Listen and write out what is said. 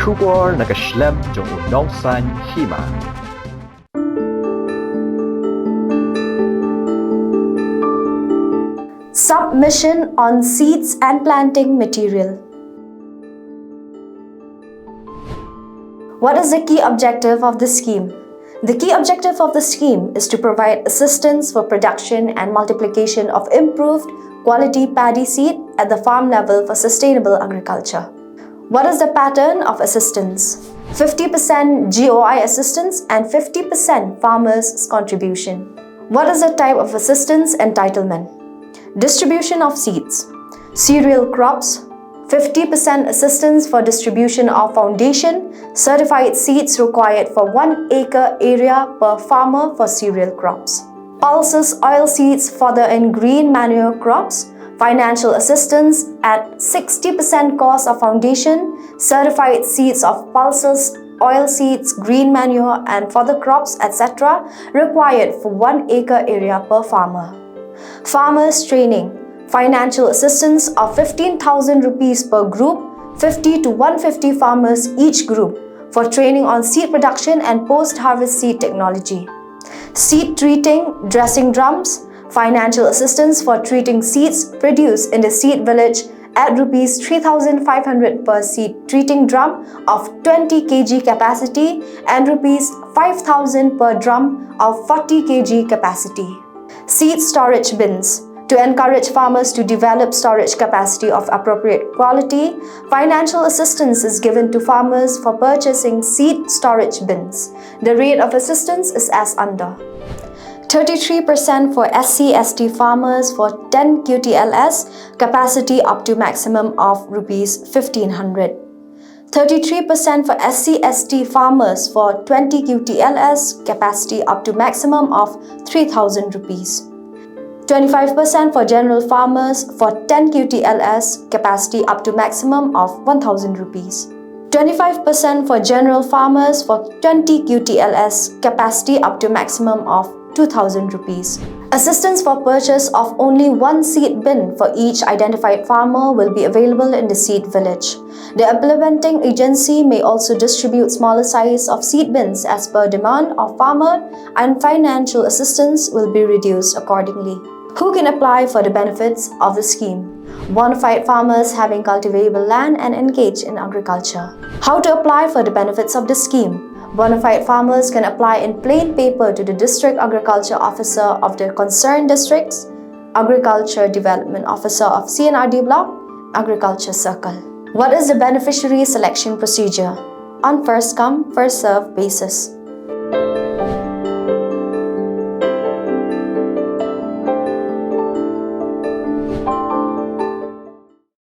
Trubor nakaslem jong Nongsaiñ Hima. Submission on seeds and planting material. What is the key objective of the scheme? The key objective of the scheme is to provide assistance for production and multiplication of improved quality paddy seed at the farm level for sustainable agriculture. What is the pattern of assistance? 50% GOI assistance and 50% farmers' contribution. What is the type of assistance entitlement? Distribution of seeds. Cereal crops. 50% assistance for distribution of foundation certified seeds required for 1 acre area per farmer for cereal crops. Pulses oilseeds fodder and green manure crops. Financial assistance at 60% cost of foundation, certified seeds of pulses, oilseeds, green manure and fodder crops, etc. required for 1 acre area per farmer. Farmers training. Financial assistance of 15,000 rupees per group, 50 to 150 farmers each group for training on seed production and post-harvest seed technology. Seed treating, dressing drums. Financial assistance for treating seeds produced in the seed village at rupees 3,500 per seed treating drum of 20 kg capacity and rupees 5,000 per drum of 40 kg capacity. Seed storage bins. To encourage farmers to develop storage capacity of appropriate quality, financial assistance is given to farmers for purchasing seed storage bins. The rate of assistance is as under. 33% for SC/ST farmers for 10 QTLS, capacity up to maximum of rupees 1,500. 33% for SC/ST farmers for 20 QTLS, capacity up to maximum of 3,000 rupees. 25% for general farmers for 10 QTLS, capacity up to maximum of 1,000 rupees. 25% for general farmers for 20 QTLS, capacity up to maximum of 2,000 rupees. Assistance for purchase of only one seed bin for each identified farmer will be available in the seed village. The implementing agency may also distribute smaller size of seed bins as per demand of farmer, and financial assistance will be reduced accordingly. Who can apply for the benefits of the scheme? Bona fide farmers having cultivable land and engaged in agriculture. How to apply for the benefits of the scheme? Bona fide farmers can apply in plain paper to the District Agriculture Officer of the concerned districts, Agriculture Development Officer of CNRD Block, Agriculture Circle. What is the beneficiary selection procedure? On first come, first served basis.